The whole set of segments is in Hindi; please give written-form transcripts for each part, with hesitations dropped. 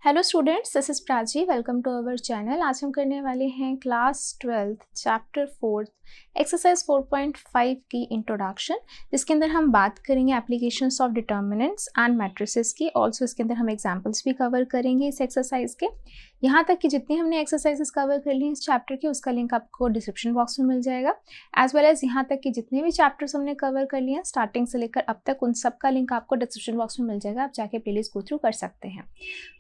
Hello students, this is Prachi. Welcome to our channel. आज हम करने वाले हैं क्लास 12 चैप्टर 4 एक्सरसाइज 4.5 की इंट्रोडक्शन, जिसके अंदर हम बात करेंगे applications of determinants and matrices की। ऑल्सो इसके अंदर हम एग्जांपल्स भी कवर करेंगे इस एक्सरसाइज के। यहाँ तक कि जितनी हमने एक्सरसाइजेस कवर कर ली इस चैप्टर की, उसका लिंक आपको डिस्क्रिप्शन बॉक्स में मिल जाएगा। एज वेल एज यहाँ तक कि जितने भी चैप्टर्स हमने कवर कर लिए हैं स्टार्टिंग से लेकर अब तक, उन सब का लिंक आपको डिस्क्रिप्शन बॉक्स में मिल जाएगा। आप जाके प्लेलिस्ट गो थ्रू कर सकते हैं।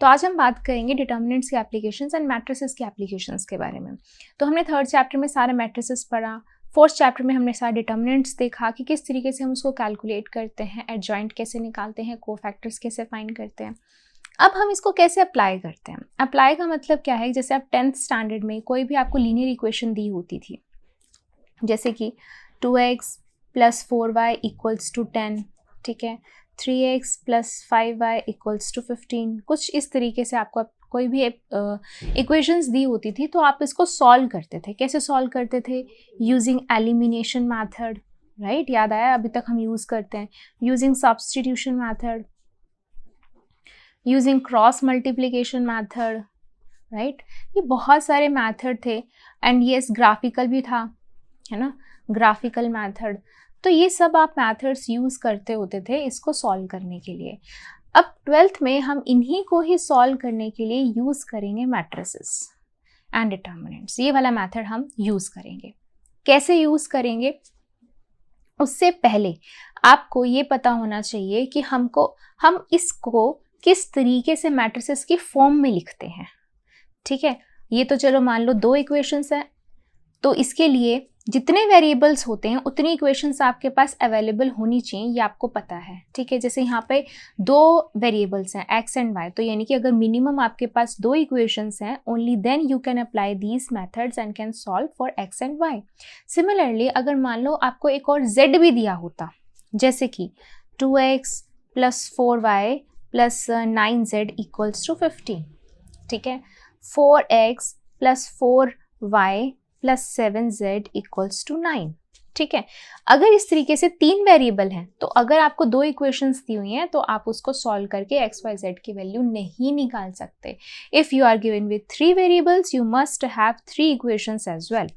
तो आज हम बात करेंगे डिटर्मिनेंट्स के एप्लीकेशंस एंड मैट्रिसेस के एप्लीकेशंस के बारे में। तो हमने थर्ड चैप्टर में सारे मैट्रिसेस पढ़ा, फोर्थ चैप्टर में हमने सारे डिटर्मिनेंट्स देखा कि किस तरीके से हम उसको कैलकुलेट करते हैं, एडजॉइंट कैसे निकालते हैं, कोफैक्टर्स कैसे फाइंड करते हैं। अब हम इसको कैसे अप्लाई करते हैं। अप्लाई का मतलब क्या है, जैसे आप 10th स्टैंडर्ड में कोई भी आपको लीनियर इक्वेशन दी होती थी, जैसे कि 2x + 4y = 10, ठीक है, 3x + 5y = 15, कुछ इस तरीके से आपको कोई भी इक्वेशंस दी होती थी तो आप इसको सॉल्व करते थे। कैसे सॉल्व करते थे? यूजिंग एलिमिनेशन मेथड, राइट, याद आया, अभी तक हम यूज़ करते हैं। Using substitution method, using cross multiplication method, right, ये बहुत सारे मेथड थे। एंड येस, ग्राफिकल भी था, है ना, ग्राफिकल मेथड। तो ये सब आप मेथड्स यूज़ करते होते थे इसको सॉल्व करने के लिए। अब 12th में हम इन्हीं को ही सॉल्व करने के लिए यूज़ करेंगे मैट्रिसेस एंड डिटर्मिनेंट्स। ये वाला मेथड हम यूज़ करेंगे। कैसे यूज़ करेंगे, उससे पहले आपको ये पता होना चाहिए कि हम इसको किस तरीके से मैट्रिसेस की फॉर्म में लिखते हैं। ठीक है, ये तो चलो मान लो 2 इक्वेशंस हैं, तो इसके लिए जितने वेरिएबल्स होते हैं उतनी इक्वेशंस आपके पास अवेलेबल होनी चाहिए, ये आपको पता है। ठीक है, जैसे यहाँ पे 2 वेरिएबल्स हैं x एंड y, तो यानी कि अगर मिनिमम आपके पास 2 इक्वेशंस हैं, only then you can apply these methods and can solve for x and y। Similarly अगर मान लो आपको एक और z भी दिया होता, जैसे कि 2x + 4y + 9z = 15, ठीक है, 4x + 4y + 7z = 9, ठीक है। अगर इस तरीके से 3 वेरिएबल हैं, तो अगर आपको 2 इक्वेशंस दी हुई हैं तो आप उसको सॉल्व करके x, y, z की वैल्यू नहीं निकाल सकते। If you are given with 3 variables, you must have 3 equations as well.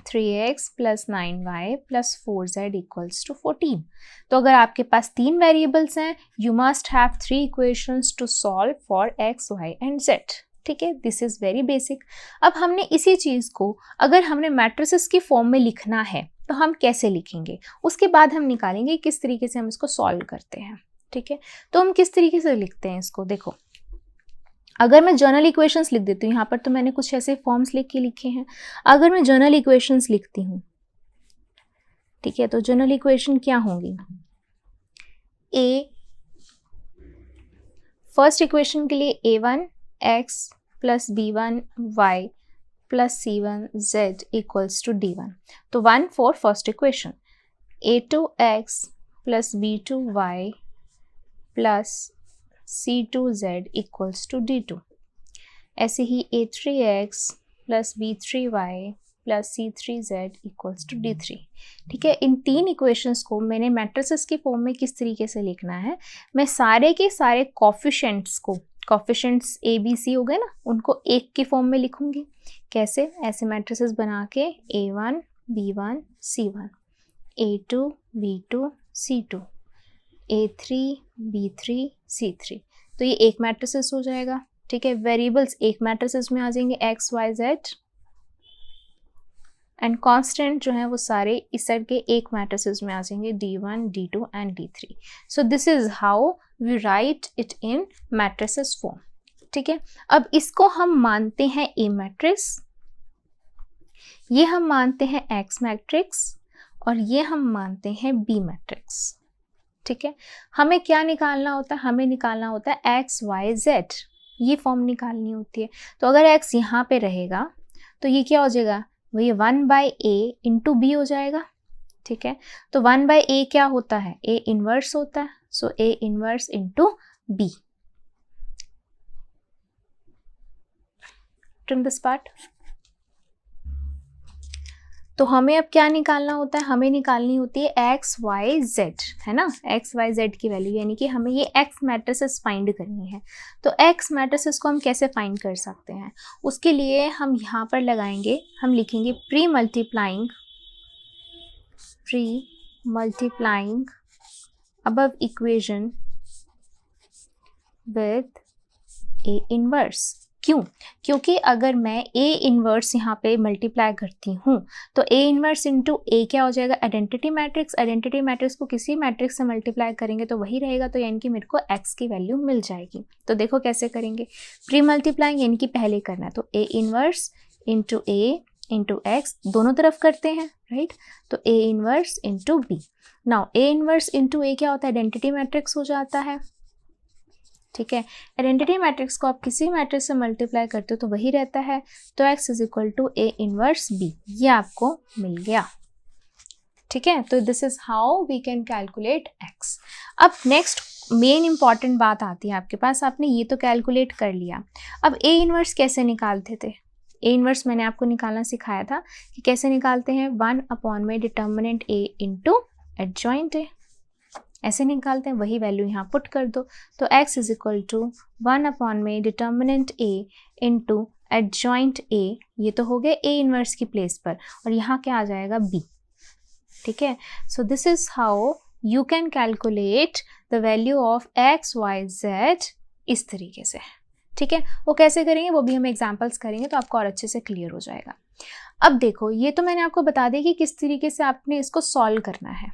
3x + 9y + 4z = 14। तो अगर आपके पास 3 वेरिएबल्स हैं, you must have 3 equations to solve for x, y and z। ठीक है, दिस इज वेरी बेसिक। अब हमने इसी चीज को अगर हमने मैट्रिसेस की फॉर्म में लिखना है तो हम कैसे लिखेंगे, उसके बाद हम निकालेंगे किस तरीके से हम इसको सॉल्व करते हैं। ठीक है, तो हम किस तरीके से लिखते हैं इसको, देखो, अगर मैं जनरल इक्वेशंस लिख देती हूँ, यहाँ पर तो मैंने कुछ ऐसे फॉर्म्स लिख के लिखे हैं। अगर मैं जनरल इक्वेशंस लिखती हूँ, ठीक है, तो जनरल इक्वेशन क्या होंगी? फर्स्ट इक्वेशन के लिए a1x + b1y + c1z = d1, तो 1 for first equation. a2x + b2y + c2z = d2। ऐसे ही a3x + b3y + c3z = d3। ठीक है, इन 3 इक्वेशंस को मैंने मैट्रिसेस की फॉर्म में किस तरीके से लिखना है, मैं सारे के सारे कोफिशिएंट्स को, कोफिशिएंट्स ए बी सी हो गए ना, उनको एक की फॉर्म में लिखूंगी। कैसे? ऐसे मैट्रिसेस बना के a1 b1 c1, a2 b2 c2, a3 b3 c3, तो ये एक मैट्रिसेस हो जाएगा। ठीक है, वेरिएबल्स एक मैट्रिसेस में आ जाएंगे x y z, and constant जो है वो सारे इस साइड के एक मैट्रिसेस में आ जाएंगे d1 d2 and d3। So this is how we write it in matrices form. ठीक है, अब इसको हम मानते हैं ए मैट्रिक्स, ये हम मानते हैं x मैट्रिक्स, और ये हम मानते हैं b मैट्रिक्स। ठीक है, हमें क्या निकालना होता है? हमें निकालना होता है x y z, ये फॉर्म निकालनी होती है। तो अगर x यहाँ पे रहेगा तो ये क्या हो जाएगा? वही 1/a × b हो जाएगा। ठीक है, तो 1/a क्या होता है? a इनवर्स होता है, सो a inverse × b। trim this part। तो हमें अब क्या निकालना होता है, हमें निकालनी होती है एक्स वाई जेड, है ना, एक्स वाई जेड की वैल्यू, यानी कि हमें ये एक्स मैट्रिसेस फाइंड करनी है। तो एक्स मैट्रिसेस को हम कैसे फाइंड कर सकते हैं, उसके लिए हम यहाँ पर लगाएंगे, हम लिखेंगे pre multiplying above equation with A inverse. क्यों? क्योंकि अगर मैं A इनवर्स यहाँ पे मल्टीप्लाई करती हूँ तो A इनवर्स इंटू A क्या हो जाएगा, आइडेंटिटी मैट्रिक्स। आइडेंटिटी मैट्रिक्स को किसी मैट्रिक्स से मल्टीप्लाई करेंगे तो वही रहेगा, तो यानी कि मेरे को X की वैल्यू मिल जाएगी। तो देखो कैसे करेंगे, प्री मल्टीप्लाइंग यानी कि पहले करना है, तो A inverse into A into x दोनों तरफ करते हैं, राइट। तो A inverse into B। Now A inverse into A क्या होता है, आइडेंटिटी मैट्रिक्स हो जाता है, ठीक है। आइडेंटिटी मैट्रिक्स को आप किसी मैट्रिक्स से मल्टीप्लाई करते हो तो वही रहता है, तो x is equal to A inverse B, ये आपको मिल गया, ठीक है। तो this is how we can calculate x। अब नेक्स्ट मेन इंपॉर्टेंट बात आती है आपके पास, आपने ये तो कैलकुलेट कर लिया, अब A इनवर्स कैसे निकालते थे। A इनवर्स मैंने आपको निकालना सिखाया था कि कैसे निकालते हैं, 1/में determinant A into adjoint A, ऐसे निकालते हैं, वही वैल्यू यहाँ पुट कर दो। तो x इज इक्वल टू 1/में determinant A into adjoint A, ये तो हो गया A इनवर्स की प्लेस पर, और यहाँ क्या आ जाएगा B, ठीक है। सो this is how you can calculate the value of x y z इस तरीके से, ठीक है। वो कैसे करेंगे वो भी हम एग्जाम्पल्स करेंगे तो आपको और अच्छे से क्लियर हो जाएगा। अब देखो, ये तो मैंने आपको बता दिया कि किस तरीके से आपने इसको सॉल्व करना है,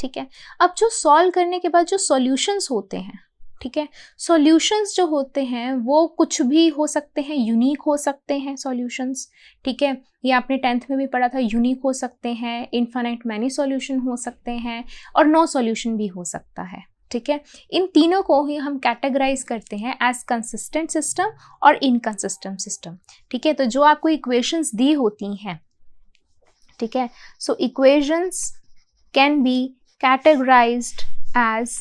ठीक है। अब जो सॉल्व करने के बाद जो सॉल्यूशंस होते हैं, ठीक है, सॉल्यूशंस जो होते हैं वो कुछ भी हो सकते हैं, यूनिक हो सकते हैं सॉल्यूशंस, ठीक है। ये आपने 10th में भी पढ़ा था, यूनिक हो सकते हैं, इनफाइनाइट मैनी सॉल्यूशन हो सकते हैं, और नो सॉल्यूशन भी हो सकता है, ठीक है। इन तीनों को ही हम कैटेगराइज करते हैं एज कंसिस्टेंट सिस्टम और इनकंसिस्टेंट सिस्टम, ठीक है। तो जो आपको इक्वेशंस दी होती हैं, ठीक है, so equations can be categorized as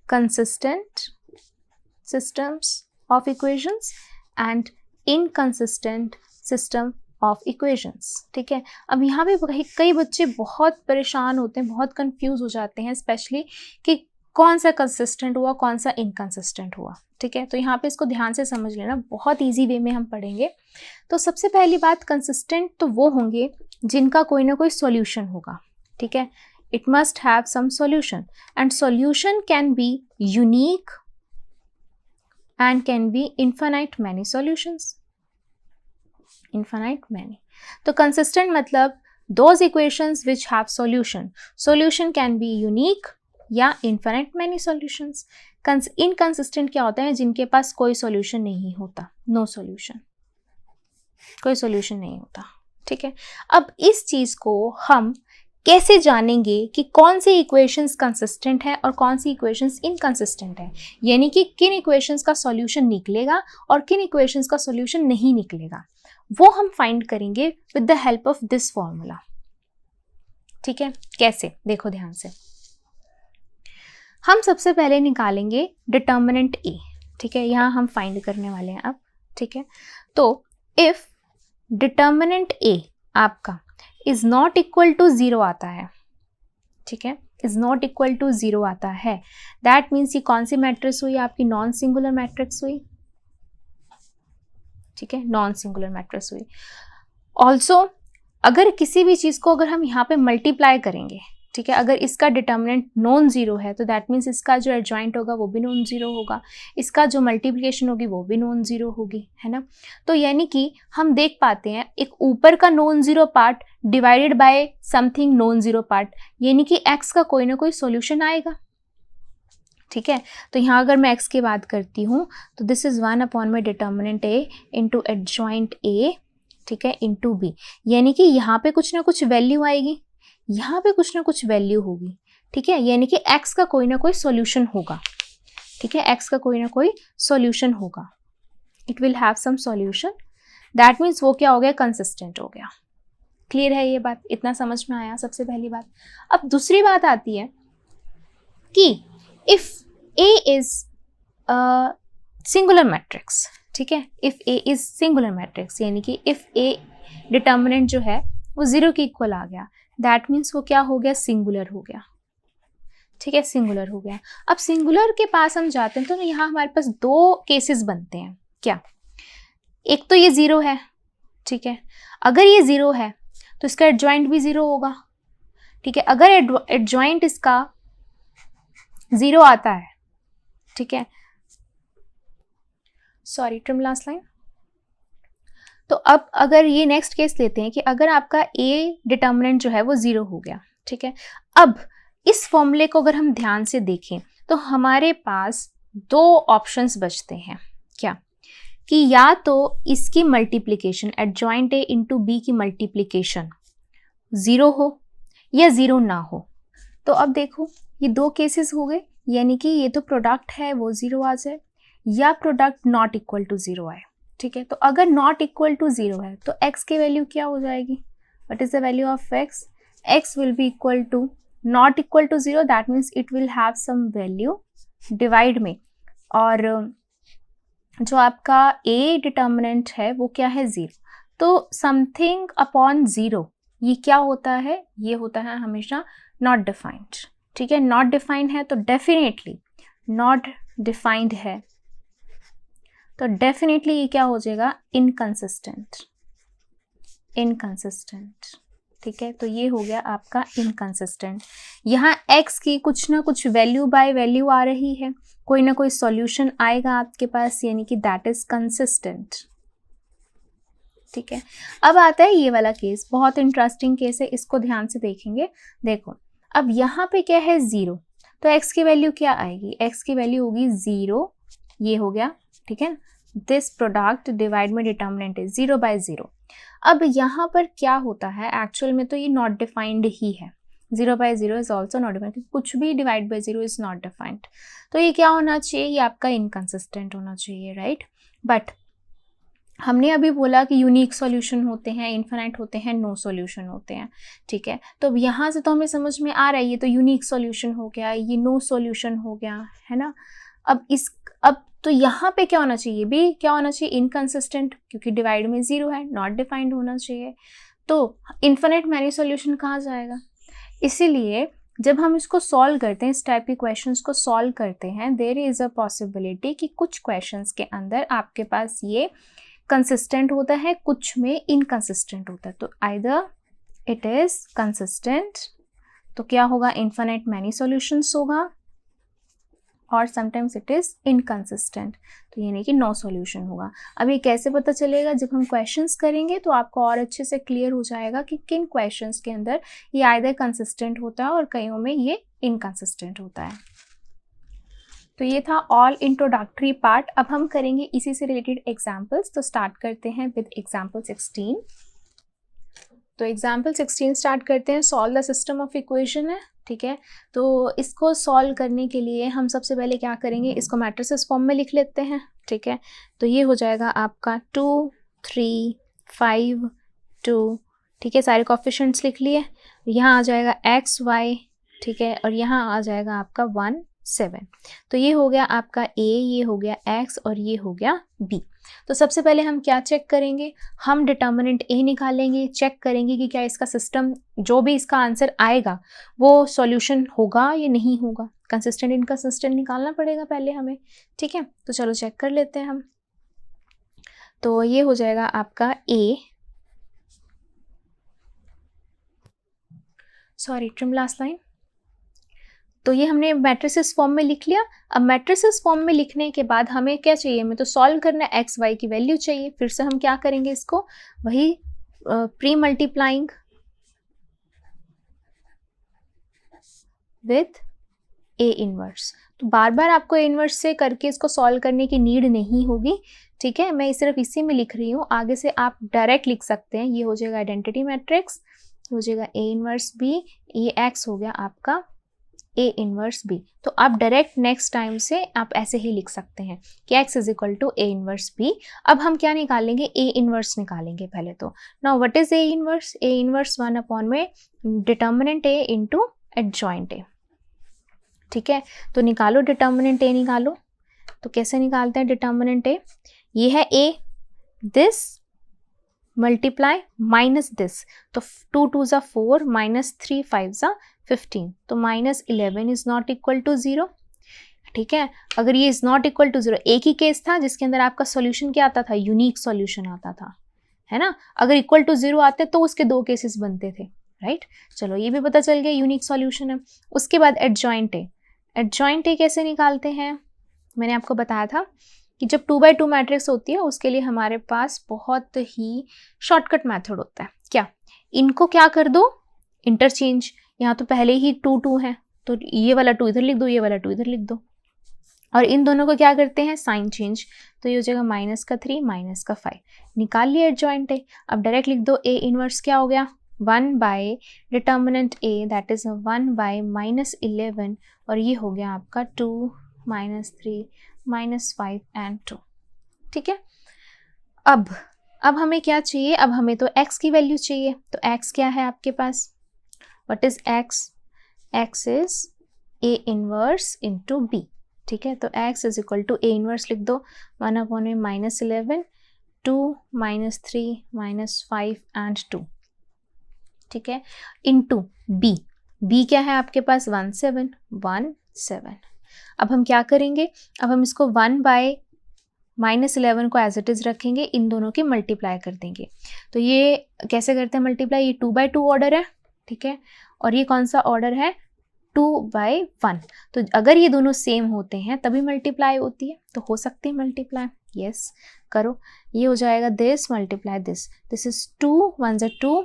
consistent systems of equations and inconsistent system of equations, ठीक है। अब यहाँ पे कई बच्चे बहुत परेशान होते हैं, बहुत कंफ्यूज हो जाते हैं, स्पेशली कि कौन सा कंसिस्टेंट हुआ, कौन सा इनकंसिस्टेंट हुआ, ठीक है। तो यहाँ पे इसको ध्यान से समझ लेना, बहुत ईजी वे में हम पढ़ेंगे। तो सबसे पहली बात, कंसिस्टेंट तो वो होंगे जिनका कोई ना कोई सॉल्यूशन होगा, ठीक है। It must have some solution, and solution can be unique and can be infinite many solutions, infinite many। तो consistent मतलब those equations which have solution can be unique या infinite many solutions। inconsistent क्या होता है, जिनके पास कोई solution नहीं होता, no solution, कोई solution नहीं होता, ठीक है। अब इस चीज को हम कैसे जानेंगे कि कौन सी इक्वेशंस कंसिस्टेंट है और कौन सी इक्वेशंस इनकंसिस्टेंट है, यानी कि किन इक्वेशंस का सॉल्यूशन निकलेगा और किन इक्वेशंस का सॉल्यूशन नहीं निकलेगा, वो हम फाइंड करेंगे with the help of this formula, ठीक है। कैसे, देखो ध्यान से, हम सबसे पहले निकालेंगे डिटर्मिनेंट A, ठीक है, यहाँ हम फाइंड करने वाले हैं अब, ठीक है। तो इफ डिटर्मिनेंट A आपका इज नॉट इक्वल टू 0 आता है, ठीक है, इज नॉट इक्वल टू 0 आता है, दैट मीन्स ये कौन सी मैट्रिक्स हुई, आपकी नॉन सिंगुलर मैट्रिक्स हुई, ठीक है, नॉन सिंगुलर मैट्रिक्स हुई। ऑल्सो अगर किसी भी चीज को अगर हम यहाँ पे मल्टीप्लाई करेंगे, ठीक है, अगर इसका डिटर्मिनेंट नॉन जीरो है तो दैट मीन्स इसका जो एडजॉइंट होगा वो भी नॉन जीरो होगा, इसका जो मल्टीप्लिकेशन होगी वो भी नॉन जीरो होगी, है ना। तो यानी कि हम देख पाते हैं एक ऊपर का non zero part divided by something non zero part, यानी कि x का कोई ना कोई सॉल्यूशन आएगा, ठीक है। तो यहाँ अगर मैं x की बात करती हूँ तो दिस इज 1/में determinant A into adjoint A, ठीक है, इंटू B, यानी कि यहाँ पे कुछ ना कुछ वैल्यू आएगी, यहाँ पे कुछ ना कुछ वैल्यू होगी, ठीक है, यानी कि x का कोई ना कोई सॉल्यूशन होगा, ठीक है, x का कोई ना कोई सॉल्यूशन होगा, it will have some solution, that means वो क्या हो गया, कंसिस्टेंट हो गया। क्लियर है ये बात, इतना समझ में आया सबसे पहली बात। अब दूसरी बात आती है कि if A is singular matrix, ठीक है, if A is singular matrix, यानी कि इफ A डिटर्मिनेंट जो है वो 0 के इक्वल आ गया, दैट मीन्स वो क्या हो गया, सिंगुलर हो गया, ठीक है, सिंगुलर हो गया। अब सिंगुलर के पास हम जाते हैं तो यहाँ हमारे पास दो केसेस बनते हैं, क्या, एक तो ये 0 है, ठीक है, अगर ये 0 है तो इसका एडजॉइंट भी 0 होगा, ठीक है, अगर एडजॉइंट इसका 0 आता है, ठीक है, सॉरी ट्रिम लास्ट लाइन। तो अब अगर ये नेक्स्ट केस लेते हैं कि अगर आपका ए डिटर्मिनेंट जो है वो 0 हो गया, ठीक है, अब इस फॉर्मूले को अगर हम ध्यान से देखें तो हमारे पास दो ऑप्शंस बचते हैं, क्या, कि या तो इसकी multiplication adjoint A into B की मल्टीप्लिकेशन 0 हो या 0 ना हो। तो अब देखो ये दो केसेस हो गए, यानी कि ये तो प्रोडक्ट है वो 0 आ जाए या प्रोडक्ट नॉट इक्वल टू 0 आए, ठीक है। तो अगर नॉट इक्वल टू 0 है तो x की वैल्यू क्या हो जाएगी, what is the value of x, x will be equal to not equal to 0, that means it will have some value divide में, और जो आपका a डिटर्मिनेंट है वो क्या है 0, तो समथिंग अपॉन 0 ये क्या होता है, ये होता है हमेशा नॉट डिफाइंड, ठीक है, नॉट डिफाइंड है तो डेफिनेटली नॉट डिफाइंड है तो डेफिनेटली ये क्या हो जाएगा, इनकंसिस्टेंट, इनकंसिस्टेंट, ठीक है, तो ये हो गया आपका इनकंसिस्टेंट। यहाँ x की कुछ ना कुछ वैल्यू बाय वैल्यू आ रही है, कोई ना कोई सॉल्यूशन आएगा आपके पास, यानी कि दैट इज कंसिस्टेंट, ठीक है। अब आता है ये वाला केस, बहुत इंटरेस्टिंग केस है, इसको ध्यान से देखेंगे। देखो अब यहाँ पे क्या है 0, तो x की वैल्यू क्या आएगी, x की वैल्यू होगी 0, ये हो गया, ठीक है, दिस प्रोडक्ट डिवाइड में डिटर्मिनेंट है 0 बाय 0। अब यहाँ पर क्या होता है, एक्चुअल में तो ये नॉट डिफाइंड ही है, 0 by 0 is also not defined, कुछ भी divide by 0 is not defined, तो ये क्या होना चाहिए, ये आपका इनकंसिस्टेंट होना चाहिए, राइट। बट हमने अभी बोला कि यूनिक सॉल्यूशन होते हैं, इन्फिनाइट होते हैं, नो सॉल्यूशन होते हैं, ठीक है। तो अब यहाँ से तो हमें समझ में आ रहा है, ये तो यूनिक सॉल्यूशन हो गया, ये नो सॉल्यूशन हो गया, है ना। अब तो यहाँ पे क्या होना चाहिए, भी क्या होना चाहिए, इनकंसिस्टेंट, क्योंकि डिवाइड में 0 है, नॉट डिफाइंड होना चाहिए, तो इन्फिनिट मैनी सॉल्यूशन कहाँ जाएगा। इसीलिए जब हम इसको सॉल्व करते हैं, इस टाइप के क्वेश्चंस को सॉल्व करते हैं, देयर इज अ पॉसिबिलिटी कि कुछ क्वेश्चंस के अंदर आपके पास ये कंसिस्टेंट होता है, कुछ में इनकंसिस्टेंट होता है, तो आइदर इट इज कंसिस्टेंट, तो क्या होगा, इन्फिनिट मैनी सॉल्यूशंस होगा, और समटाइम्स इट इज इनकंसिस्टेंट, तो यानी कि नो सॉल्यूशन होगा। अब ये कैसे पता चलेगा, जब हम क्वेश्चंस करेंगे तो आपको और अच्छे से क्लियर हो जाएगा कि किन क्वेश्चंस के अंदर ये आइदर कंसिस्टेंट होता है और कईयों में ये इनकंसिस्टेंट होता है। तो ये था ऑल इंट्रोडक्टरी पार्ट। अब हम करेंगे इसी से रिलेटेड एग्जाम्पल्स, तो स्टार्ट करते हैं विद एग्जाम्पल 16। तो एग्जाम्पल 16 स्टार्ट करते हैं, solve the system of equation है, ठीक है। तो इसको सॉल्व करने के लिए हम सबसे पहले क्या करेंगे, इसको मैट्रिसेस फॉर्म में लिख लेते हैं, ठीक है। तो ये हो जाएगा आपका 2 3 5 2, ठीक है, सारे कोएफिशिएंट्स लिख लिए, यहाँ आ जाएगा x y, ठीक है, और यहाँ आ जाएगा आपका 1 7। तो ये हो गया आपका a, ये हो गया x और ये हो गया b। तो सबसे पहले हम क्या चेक करेंगे, हम डिटर्मिनेंट a निकालेंगे, चेक करेंगे कि क्या इसका सिस्टम, जो भी इसका आंसर आएगा वो सॉल्यूशन होगा या नहीं होगा, कंसिस्टेंट इनकंसिस्टेंट निकालना पड़ेगा पहले हमें, ठीक है। तो चलो चेक कर लेते हैं हम। तो ये हो जाएगा आपका a, sorry trim last line. तो ये हमने मैट्रिसेस फॉर्म में लिख लिया। अब मैट्रिसेस फॉर्म में लिखने के बाद हमें क्या चाहिए, हमें तो सॉल्व करना है, एक्स वाई की वैल्यू चाहिए। फिर से हम क्या करेंगे, इसको वही pre multiplying with A inverse. तो बार बार आपको ए इनवर्स से करके इसको सॉल्व करने की नीड नहीं होगी, ठीक है। मैं सिर्फ इसी में लिख रही हूँ, आगे से आप डायरेक्ट लिख सकते हैं। ये हो जाएगा आइडेंटिटी मैट्रिक्स, हो जाएगा ए इनवर्स बी, ये एक्स हो गया आपका ए इनवर्स बी। तो आप डायरेक्ट नेक्स्ट टाइम से आप ऐसे ही लिख सकते हैं कि x is equal to A inverse B. अब हम क्या निकालेंगे, ए इनवर्स निकालेंगे पहले। तो now what is A inverse, A inverse 1 upon में determinant A into adjoint A, ठीक है। तो निकालो डिटर्मिनेंट ए, निकालो। तो कैसे निकालते हैं डिटर्मिनेंट ए, ये है ए, दिस मल्टीप्लाई माइनस दिस, तो 2 2 ज़ा 4 माइनस 3 5 ज़ा 15, तो minus 11 is not equal to 0। ठीक है, अगर ये इज नॉट इक्वल टू 0, एक ही केस था जिसके अंदर आपका सॉल्यूशन क्या आता था, यूनिक सॉल्यूशन आता था, है ना। अगर इक्वल टू 0 आते तो उसके 2 केसेस बनते थे, राइट। चलो ये भी पता चल गया यूनिक सॉल्यूशन है। उसके बाद एडजॉइंट ए, एडजॉइंट ए कैसे निकालते हैं, मैंने आपको बताया था कि जब 2 by 2 मैट्रिक्स होती है उसके लिए हमारे पास बहुत ही शॉर्टकट मेथड होता है। क्या, इनको क्या कर दो, इंटरचेंज। यहाँ तो पहले ही 2 2 है, तो ये वाला 2 इधर लिख दो, ये वाला 2 इधर लिख दो, और इन दोनों को क्या करते हैं, साइन चेंज, तो ये हो जाएगा माइनस का 3 माइनस का 5, निकाल लिया एडजॉइंट ए। अब डायरेक्ट लिख दो, ए इनवर्स क्या हो गया, 1 bye determinant A that is 1 bye minus 11, और ये हो गया आपका 2 माइनस 3 माइनस 5 एंड 2। ठीक है, अब हमें क्या चाहिए, अब हमें तो x की वैल्यू चाहिए, तो x क्या है आपके पास, what is x, x is a inverse into b। ठीक है, तो x is equal to a inverse लिख दो, 1 अपॉन में माइनस 11, 2 माइनस 3 माइनस 5 एंड 2। ठीक है, इंटू b, b क्या है आपके पास, 1 7 1 7। अब हम क्या करेंगे, अब हम इसको 1 बाय माइनस 11 को एज इट इज रखेंगे, इन दोनों की मल्टीप्लाई कर देंगे। तो ये कैसे करते हैं मल्टीप्लाई, ये 2 बाय 2 ऑर्डर है, ठीक है, और ये कौन सा ऑर्डर है, 2 बाय 1। तो अगर ये दोनों सेम होते हैं तभी मल्टीप्लाई होती है, तो हो सकती है मल्टीप्लाई, यस करो। ये हो जाएगा this multiply this, this is 2 1 ज़ा 2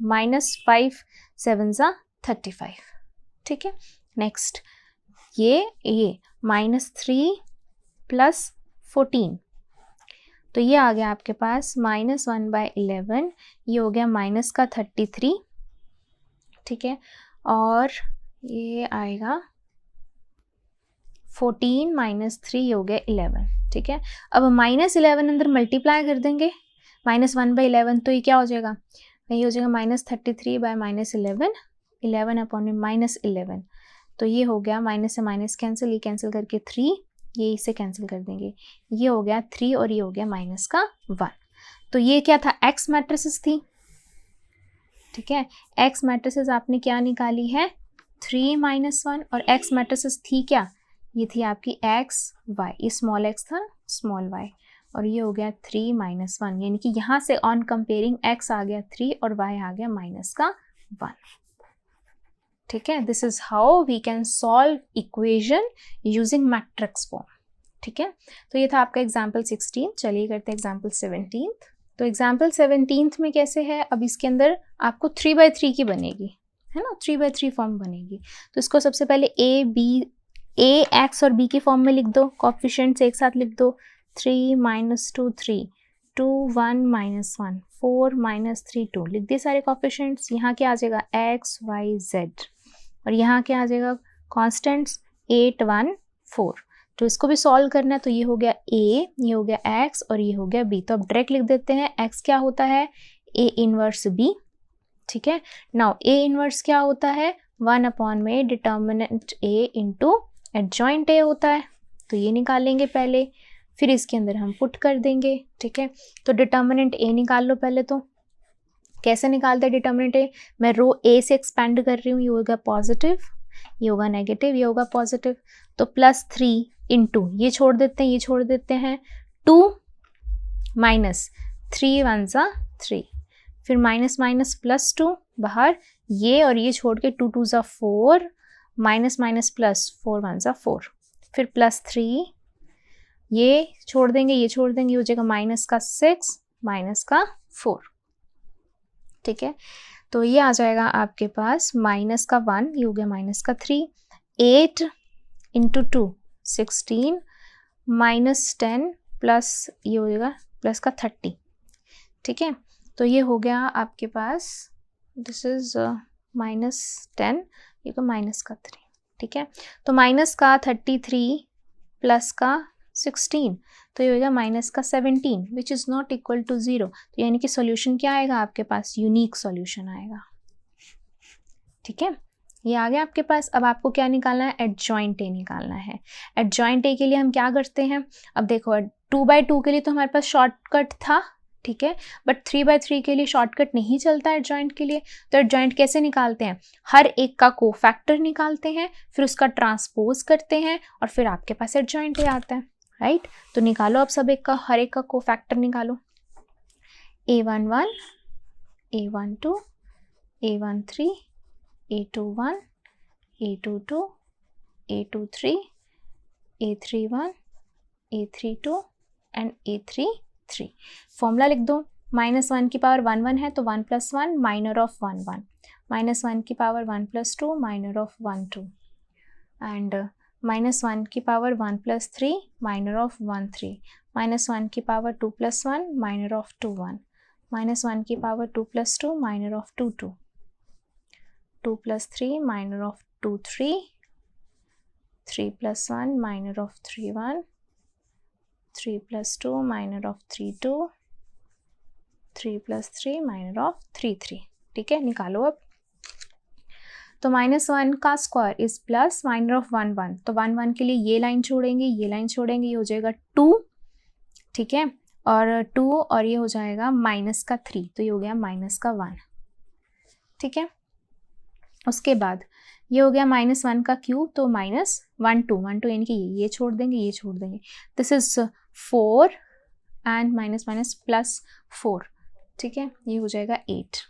माइनस 5 7 ज़ा 35। ठीक है, नेक्स्ट ये माइनस 3 प्लस 14, तो ये आ गया आपके पास माइनस 1 बाय 11, ये हो गया माइनस का 33। ठीक है, और ये आएगा 14 माइनस 3, ये हो गया 11। ठीक है, अब माइनस 11 अंदर मल्टीप्लाई कर देंगे, माइनस 1 बाई 11, तो ये क्या हो जाएगा, ये हो जाएगा माइनस 33 बाय माइनस 11, 11 अपॉन में माइनस 11, तो ये हो गया माइनस से माइनस कैंसिल, ये कैंसिल करके 3, ये इससे कैंसिल कर देंगे, ये हो गया 3 और ये हो गया माइनस का 1। तो ये क्या था, एक्स मैट्रिसेस थी। ठीक है, एक्स मैट्रिसेस आपने क्या निकाली है, 3 माइनस 1, और एक्स मैट्रिसेस थी क्या, ये थी आपकी एक्स वाई, ये स्मॉल एक्स था स्मॉल वाई, और ये हो गया 3 माइनस 1, यानी कि यहाँ से ऑन कंपेयरिंग एक्स आ गया 3 और वाई आ गया माइनस का 1। ठीक है, this is how we can solve equation using matrix form. ठीक है, तो ये था आपका एग्जाम्पल 16। चलिए करते हैं एग्जाम्पल 17। तो एग्जाम्पल 17 में कैसे है, अब इसके अंदर आपको 3 बाई 3 की बनेगी, है ना, 3 बाई 3 फॉर्म बनेगी। तो इसको सबसे पहले ए एक्स और बी की फॉर्म में लिख दो, कोएफिशिएंट्स एक साथ लिख दो, 3 माइनस 2 3, 2 1 माइनस 1, 4 माइनस 3 2, लिख दिए सारे कोएफिशिएंट्स। यहाँ क्या आ जाएगा, एक्स वाई जेड, और यहाँ क्या आ जाएगा कॉन्स्टेंट्स 8 1 4। तो इसको भी सॉल्व करना है, तो ये हो गया ए, ये हो गया एक्स और ये हो गया बी। तो अब डायरेक्ट लिख देते हैं, एक्स क्या होता है, ए इनवर्स बी। ठीक है, नाउ ए इनवर्स क्या होता है, 1 अपॉन में डिटर्मिनेंट ए इंटू एडजॉइंट ए होता है, तो ये निकालेंगे पहले, फिर इसके अंदर हम पुट कर देंगे। ठीक है, तो डिटर्मिनेंट ए निकाल लो पहले। तो कैसे निकालते हैं डिटर्मिनेंट ए, मैं रो ए से एक्सपेंड कर रही हूँ, ये होगा पॉजिटिव, ये होगा नेगेटिव, ये होगा पॉजिटिव, तो प्लस 3 इंटू ये छोड़ देते हैं, ये छोड़ देते हैं, 2 माइनस 3 1 ज़ा 3, फिर माइनस माइनस प्लस 2 बाहर, ये और ये छोड़ के 2 2 ज़ा 4, माइनस माइनस प्लस 4 1 ज़ा 4, फिर प्लस 3, ये छोड़ देंगे, ये छोड़ देंगे, हो जाएगा माइनस का 6 माइनस का 4। ठीक है, तो ये आ जाएगा आपके पास माइनस का 1, ये हो गया माइनस का 3, 8 इंटू 2 16 माइनस 10 प्लस ये हो जाएगा प्लस का 30। ठीक है, तो ये हो गया आपके पास, दिस इज माइनस 10, ये तो माइनस का 3। ठीक है, तो माइनस का 33 प्लस का 16, तो ये हो गया माइनस का 17 which is not equal to 0। तो यानी कि सॉल्यूशन क्या आएगा आपके पास, यूनिक सॉल्यूशन आएगा। ठीक है, ये आ गया आपके पास। अब आपको क्या निकालना है, एडजॉइंट ए निकालना है। एडजॉइंट ए के लिए हम क्या करते हैं, अब देखो 2 बाई 2 के लिए तो हमारे पास शॉर्टकट था, ठीक है। बट 3/3 के लिए शॉर्टकट नहीं चलता एडजॉइंट के लिए, तो एडजॉइंट कैसे निकालते हैं, हर एक का कोफैक्टर निकालते हैं, फिर उसका ट्रांसपोज करते हैं और फिर आपके पास एडजॉइंट ए आता है, राइट। तो निकालो अब सब एक का, हर एक का कोफैक्टर निकालो। A11, A12, A13, A21, A22, A23, A31, A32 and A33। Formula लिख दो, -1 की पावर 1 1 है तो 1 + 1 माइनर ऑफ 1 1, -1 की पावर 1 + 2 माइनर ऑफ 1 2 एंड -1 की पावर 1 + 3 माइनर ऑफ 1 3, -1 की पावर 2 + 1 माइनर ऑफ 2 1, -1 की power 2 + 2 minor of 2 2, 2 + 3 minor of 2 3, 3 + 1 minor of 3 1, 3 + 2 minor of 3 2, 3 + 3 minor of 3 3। ठीक है, निकालो अब। तो -1 का square is plus minor of 1 1, तो 1 1 के लिए ये लाइन छोड़ेंगे, ये लाइन छोड़ेंगे, ये हो जाएगा 2, ठीक है, और 2 और ये हो जाएगा -3, तो ये हो गया -1, ठीक है। उसके बाद ये हो गया -1 का क्यूब, तो -1 2 1 2 यानी कि ये छोड़ देंगे, ये छोड़ देंगे, दिस इज 4 एंड +4, ठीक है, ये हो जाएगा 8।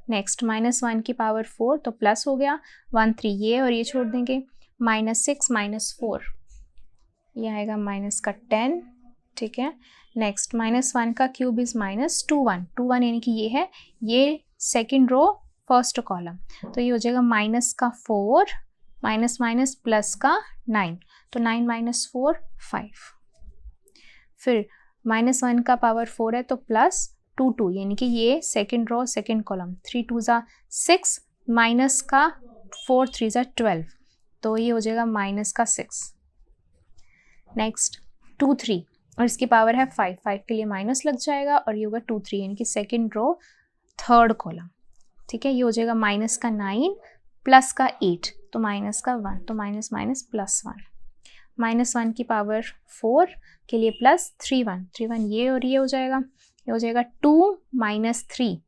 नेक्स्ट -1 की पावर 4 तो प्लस हो गया, 1 3 ये और ये छोड़ देंगे, -6 4 ये आएगा -10, ठीक है। नेक्स्ट -1 का क्यूब इज -2 1 2 1 यानी कि ये है, ये सेकेंड रो फर्स्ट कॉलम, तो ये हो जाएगा -4 +9, तो 9 - 4 5। फिर -1 का पावर 4 है तो +2 2 यानी कि ये सेकेंड रो सेकेंड कॉलम, 3 2 ज़ा 6 माइनस का 4 3 ज़ा 12, तो ये हो जाएगा -6। नेक्स्ट 2 3 और इसकी पावर है 5 5 के लिए माइनस लग जाएगा और ये होगा 2 3 यानी कि सेकेंड रो थर्ड कॉलम, ठीक है। ये हो जाएगा -9 +8 तो -1, तो -+1, -1 की पावर 4 के लिए +3 1 3 1 ये और ये हो जाएगा, ये हो जाएगा 2 - 3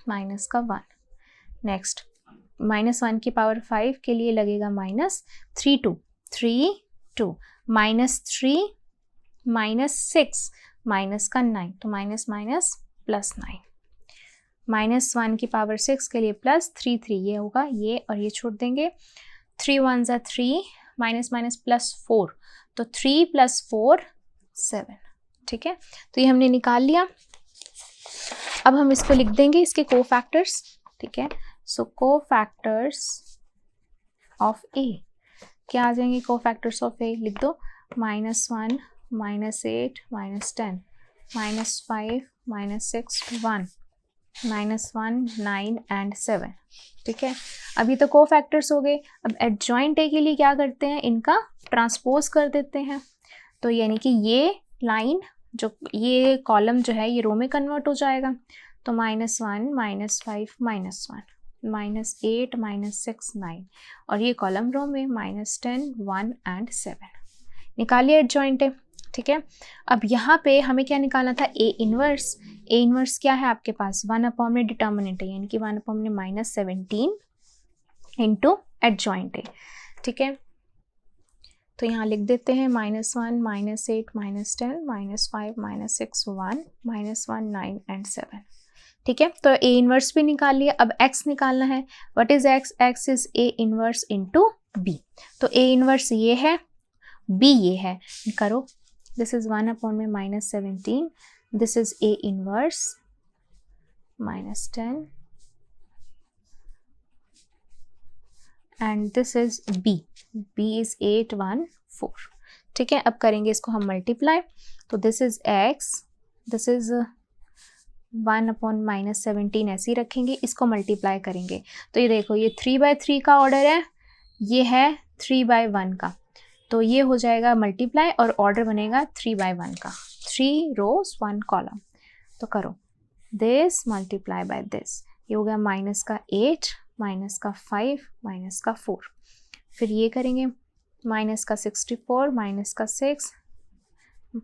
-1। नेक्स्ट -1 की पावर 5 के लिए लगेगा -3 2 3 2 -3 -6 -9 तो -+9, -1 की पावर 6 के लिए +3 3 ये होगा, ये और ये छोड़ देंगे, 3 1 ज़ा 3 -+4 तो 3 + 4 7, ठीक है। तो ये हमने निकाल लिया। अब हम इसको लिख देंगे इसके कोफैक्टर्स, ठीक है। सो कोफैक्टर्स ऑफ ए क्या आ जाएंगे, कोफैक्टर्स ऑफ ए लिख दो, -1 -8 -10 -5 -6 1 -1 9 एंड 7, ठीक है। अब ये तो कोफैक्टर्स हो गए। अब एडजॉइंट ए के लिए क्या करते हैं, इनका ट्रांसपोज कर देते हैं, तो यानी कि ये लाइन जो ये कॉलम जो है ये रो में कन्वर्ट हो जाएगा, तो -1 -5 -1 -8 -6 9 और ये कॉलम रो में -10 1 एंड 7। निकालिए एडजॉइंट है, ठीक है। अब यहाँ पे हमें क्या निकालना था, ए इनवर्स क्या है आपके पास, 1/में डिटर्मिनेंट है यानी कि 1/में -17 इंटू एडजॉइंट है, ठीक है। तो यहाँ लिख देते हैं -1 -8 -10 -5 -6 1 -1 9 एंड 7, ठीक है। तो ए इनवर्स भी निकाल लिया। अब एक्स निकालना है, what is x, x is A inverse into B, तो ए इनवर्स ये है, बी ये है, करो, दिस इज 1/में -17, this is A inverse -10 and this is B, B is 8 1 4, ठीक है। अब करेंगे इसको हम मल्टीप्लाई, तो this is x, this is 1/-17 ऐसे ही रखेंगे, इसको मल्टीप्लाई करेंगे, तो ये देखो ये 3/3 का ऑर्डर है, ये है 3/1 का, तो ये हो जाएगा मल्टीप्लाई और ऑर्डर बनेगा 3/1 का, 3 रोज 1 कॉलम, तो करो दिस मल्टीप्लाई बाय दिस, ये हो गया -8 -5 -4, फिर ये करेंगे -64 -6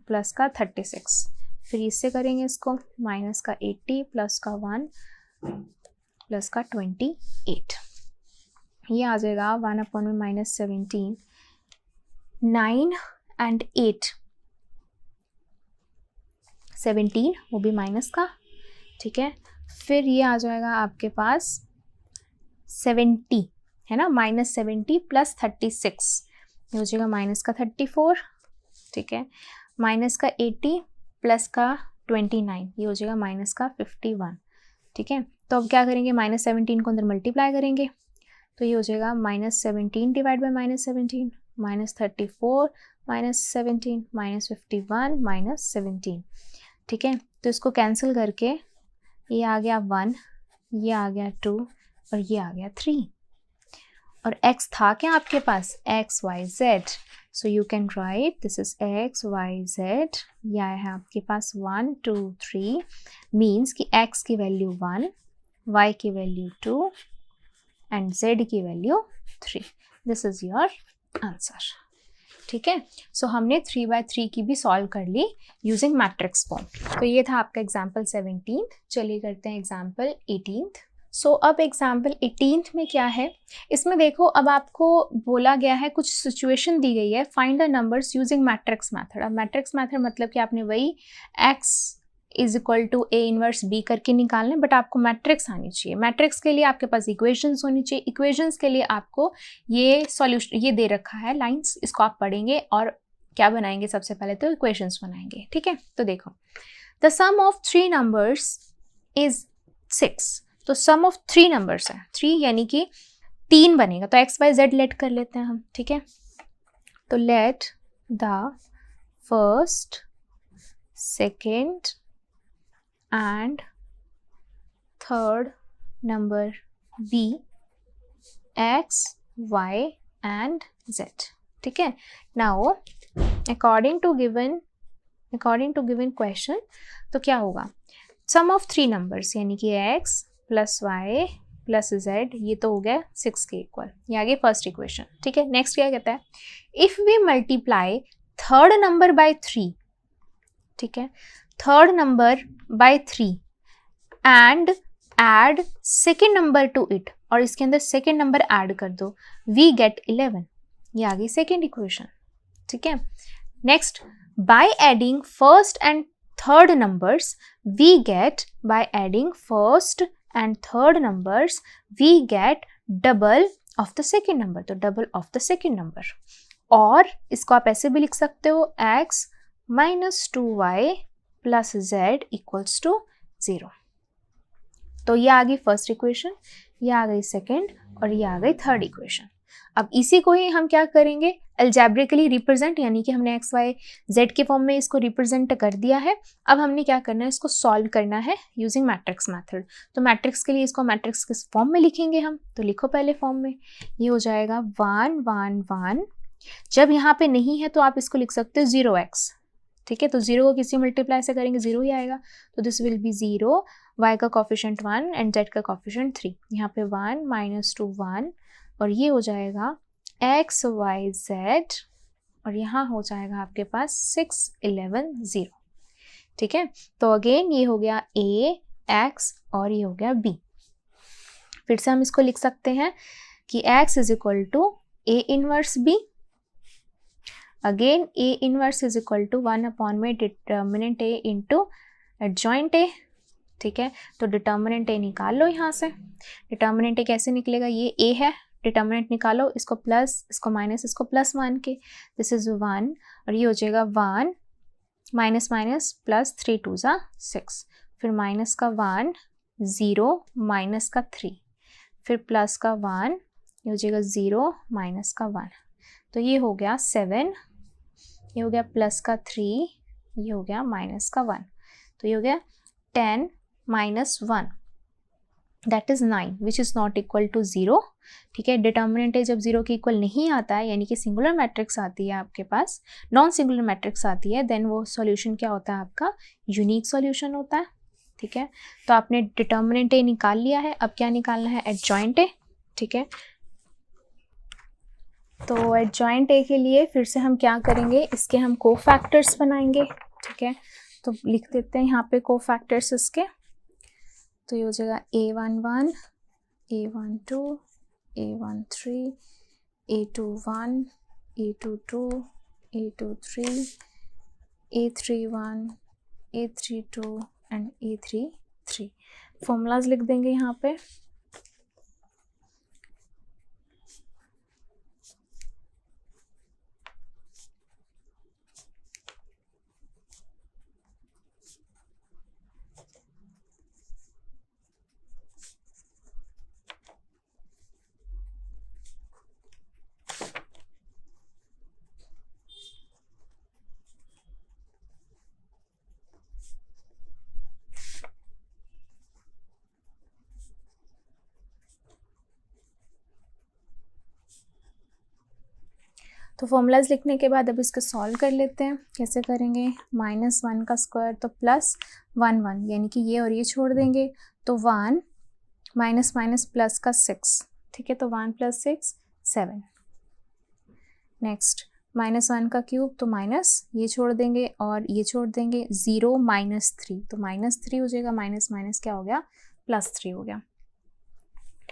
+36, फिर इससे करेंगे इसको, माइनस का 80 प्लस का 1 प्लस का 28, ये आ जाएगा 1 अपॉन में माइनस 17, 9 एंड 8 17, वो भी माइनस का, ठीक है। फिर ये आ जाएगा आपके पास 70, है ना, माइनस 70 प्लस 36, ये हो जाएगा माइनस का 34, ठीक है। माइनस का 80 प्लस का 29, ये हो जाएगा माइनस का 51, ठीक है। तो अब क्या करेंगे, माइनस 17 को अंदर मल्टीप्लाई करेंगे, तो ये हो जाएगा minus 17 divide by minus 17, minus 34 minus 17 minus 51 minus 17, ठीक है। तो इसको कैंसिल करके ये आ गया 1, ये आ गया 2 और ये आ गया 3, और x था क्या आपके पास, x y z, so you can write this is x y z, यह है आपके पास 1 2 3, मीन्स कि x की वैल्यू 1, y की वैल्यू 2 एंड z की value 3, this is your answer, ठीक है। सो हमने 3/3 की भी सॉल्व कर ली यूजिंग मैट्रिक्स फॉर्म। तो ये था आपका एग्जाम्पल 17। चलिए करते हैं एग्जाम्पल 18। सो अब एग्जाम्पल 18 में क्या है, इसमें देखो अब आपको बोला गया है, कुछ सिचुएशन दी गई है, find the numbers using matrix method. अब मैट्रिक्स मेथड मतलब कि आपने वही x is equal to A inverse B करके निकालना है, बट आपको मैट्रिक्स आनी चाहिए। मैट्रिक्स के लिए आपके पास इक्वेशंस होनी चाहिए, इक्वेशंस के लिए आपको ये सॉल्यूशन, ये दे रखा है लाइंस, इसको आप पढ़ेंगे और क्या बनाएंगे, सबसे पहले तो इक्वेशंस बनाएंगे, ठीक है। तो देखो, the sum of 3 numbers is 6, तो सम ऑफ 3 नंबर्स है 3, यानी कि 3 बनेगा, तो एक्स वाई जेड लेट कर लेते हैं हम, ठीक है। तो let the first, second and third number be x, y and z, ठीक है। now according to given question, तो क्या होगा, sum of 3 numbers यानी कि x plus y plus z, ये तो हो गया 6 के इक्वल, ये आ गई फर्स्ट इक्वेशन, ठीक है। नेक्स्ट क्या कहता है, if we multiply third number by 3, ठीक है, third number by 3 and Ed second number two it, और इसके अंदर सेकेंड नंबर ऐड कर दो, वी गेट 11, ये आ गई सेकेंड इक्वेशन, ठीक है। Next, by adding first and third numbers we get, by adding first and third numbers we get double of the second number, तो double of the second number, और इसको आप ऐसे भी लिख सकते हो x minus 2y plus z equals to 0। तो ये आ गई फर्स्ट इक्वेशन, ये आ गई सेकेंड, और ये आ गई थर्ड इक्वेशन। अब इसी को ही हम क्या करेंगे, अलजेब्रिकली रिप्रेजेंट, यानी कि हमने एक्स वाई जेड के फॉर्म में इसको रिप्रेजेंट कर दिया है। अब हमने क्या करना है, इसको सॉल्व करना है यूजिंग मैट्रिक्स मेथड। तो मैट्रिक्स के लिए इसको मैट्रिक्स किस फॉर्म में लिखेंगे हम, तो लिखो पहले फॉर्म में, ये हो जाएगा 1 1 1, जब यहाँ पे नहीं है तो आप इसको लिख सकते हो 0x, ठीक है। तो 0 को किसी मल्टीप्लाई से करेंगे 0 ही आएगा, तो दिस विल बी 0, y का कोफिशिएंट 1 एंड z का कोफिशिएंट 3, यहाँ पे 1 माइनस 2 1, और ये हो जाएगा x y z, और यहाँ हो जाएगा आपके पास 6 11 0, ठीक है। तो अगेन ये हो गया a x और ये हो गया b। फिर से हम इसको लिख सकते हैं कि x is equal to a inverse b, again a inverse is equal to 1 upon में determinant a into adjoint a, ठीक है। तो डिटर्मिनेंट a निकाल लो यहाँ से, डिटर्मिनेंट a कैसे निकलेगा, ये a है, डिटर्मिनेंट निकालो, इसको प्लस, इसको माइनस, इसको प्लस 1 के, दिस इज 1, और ये हो जाएगा 1 माइनस माइनस प्लस 3 2 ज़ा 6, फिर माइनस का 1 0 माइनस का 3, फिर प्लस का 1, ये हो जाएगा 0 माइनस का 1, तो ये हो गया 7, ये हो गया प्लस का 3, ये हो गया माइनस का 1, तो ये हो गया 10 minus 1, that is 9, which is not equal to 0, ठीक है। डिटर्मिनेंट जब 0 के इक्वल नहीं आता है, यानी कि सिंगुलर मैट्रिक्स आती है आपके पास, नॉन सिंगुलर मैट्रिक्स आती है, देन वो सॉल्यूशन क्या होता है आपका, यूनिक सॉल्यूशन होता है, ठीक है। तो आपने डिटर्मिनेंट ए निकाल लिया है, अब क्या निकालना है, एडजॉइंट ए, ठीक है। तो एडजॉइंट ए के लिए फिर से हम क्या करेंगे, इसके हम कोफैक्टर्स बनाएंगे, ठीक है। तो लिख देते हैं यहाँ पे कोफैक्टर्स इसके। तो ये हो जाएगा A11, A12, A13, A21, A22, A23, A31, A32 and A33। Formulas लिख देंगे यहाँ पे। तो फॉर्मूलाज लिखने के बाद अब इसको सॉल्व कर लेते हैं। कैसे करेंगे? -1 का स्क्वायर तो +1 1, यानी कि ये और ये छोड़ देंगे तो 1 माइनस माइनस प्लस का 6, ठीक है, तो 1 + 6 7। नेक्स्ट -1 का क्यूब तो माइनस ये छोड़ देंगे और ये छोड़ देंगे, 0 -3 तो -3 हो जाएगा, माइनस माइनस क्या हो गया, +3 हो गया।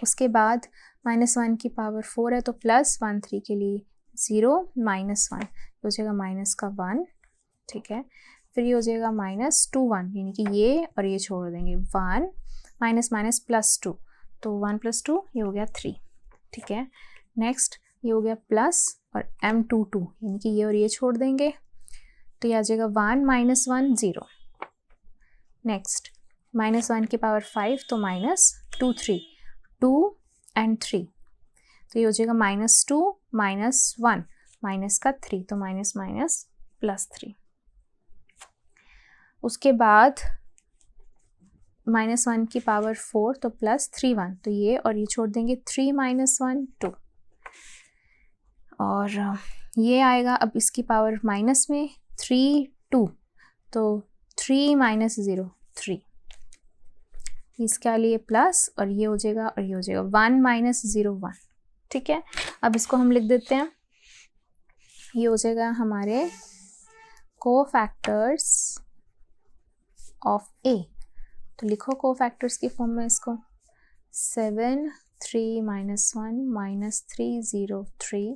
उसके बाद -1 की पावर 4 है तो +1 3 के लिए 0 -1 हो जाएगा माइनस का 1, ठीक है। फिर ये हो जाएगा -2 1, यानी कि ये और ये छोड़ देंगे, 1 माइनस माइनस +2 तो 1 + 2 ये हो गया 3, ठीक है। नेक्स्ट ये हो गया प्लस और M22, यानी कि ये और ये छोड़ देंगे तो ये आ जाएगा 1 -1 0। नेक्स्ट -1 की पावर 5 तो -2 3, 2 एंड 3 तो ये हो जाएगा -2 -1 माइनस का 3 तो माइनस माइनस +3। उसके बाद -1 की पावर 4 तो +3 1 तो ये और ये छोड़ देंगे, 3 -1 2 और ये आएगा अब इसकी पावर माइनस में 3 2 तो 3 -0 3, इसके लिए प्लस और ये हो जाएगा और ये हो जाएगा 1 -0 1, ठीक है। अब इसको हम लिख देते हैं, ये हो जाएगा हमारे कोफैक्टर्स ऑफ A। तो लिखो कोफैक्टर्स की फॉर्म में इसको, 7 3 -1 -3 0 3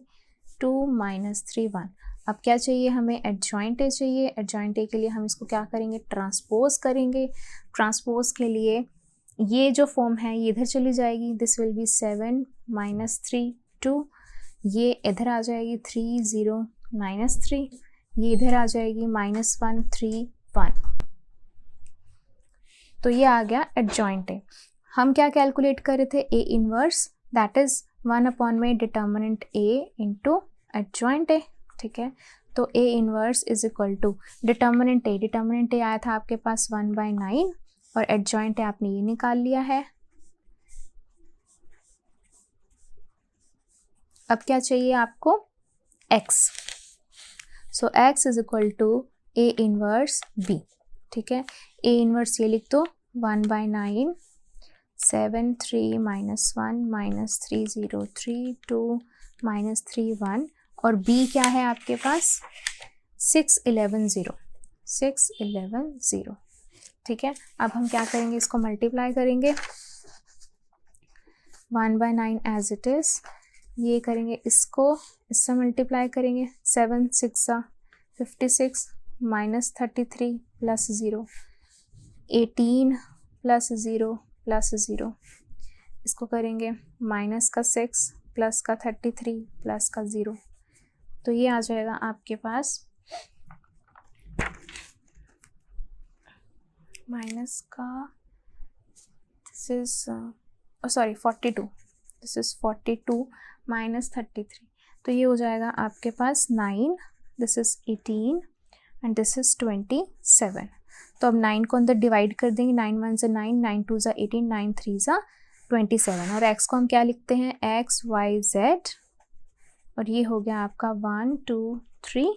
2 -3 1। अब क्या चाहिए हमें? एडजॉइंट A चाहिए। एडजॉइंट A के लिए हम इसको क्या करेंगे? ट्रांसपोज करेंगे। ट्रांसपोज के लिए ये जो फॉर्म है ये इधर चली जाएगी, दिस विल बी 7 -3 2, ये इधर आ जाएगी 3 0 -3, ये इधर आ जाएगी -1 3 1। तो ये आ गया एडजॉइंट A। हम क्या कैलकुलेट कर रहे थे? A इनवर्स, दैट इज 1 में determinant A into adjoint A, ठीक है। तो A inverse is equal to determinant A आया था आपके पास 1/9 और एडजॉइंट A आपने ये निकाल लिया है। अब क्या चाहिए आपको? X, so X is equal to A inverse B, ठीक है। A इनवर्स ये लिख दो 1/9 7 3 -1 -3 0 3 2 -3 1 और B क्या है आपके पास? 6 11 0 6 11 0, ठीक है। अब हम क्या करेंगे? इसको मल्टीप्लाई करेंगे, 1/9 एज इट इज, ये करेंगे इसको इससे मल्टीप्लाई करेंगे, 7 6 56 -33 +0 18 +0 +0, इसको करेंगे माइनस का 6 प्लस का 33 प्लस का 0, तो ये आ जाएगा आपके पास माइनस का, दिस इज 42, दिस इज 42 -33, तो ये हो जाएगा आपके पास 9, this is 18 and this is 27। तो अब 9 को अंदर डिवाइड कर देंगे, 9 1 से 9, 9 2 ज़ा 18, 9 3 ज़ा 27 और x को हम क्या लिखते हैं? x y z और ये हो गया आपका 1 2 3।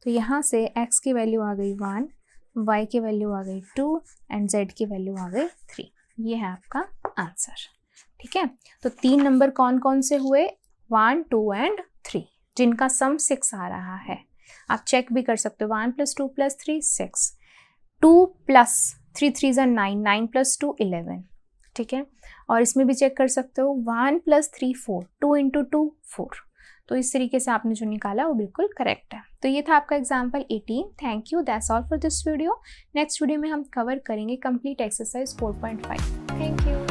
तो यहाँ से x की वैल्यू आ गई 1, y की वैल्यू आ गई 2 एंड z की वैल्यू आ गई 3। ये है आपका आंसर, ठीक है। तो 3 नंबर कौन कौन से हुए? 1 2 एंड 3, जिनका सम 6 आ रहा है। आप चेक भी कर सकते हो, 1 + 2 + 3 6, 2 प्लस 3 3 ज़ा 9, 9 प्लस 2 11, ठीक है। और इसमें भी चेक कर सकते हो 1 प्लस 3 4, 2 इंटू 2 4। तो इस तरीके से आपने जो निकाला वो बिल्कुल करेक्ट है। तो ये था आपका example 18। Thank you, that's all for this video. Next video में हम कवर करेंगे कंप्लीट एक्सरसाइज 4.5। Thank you.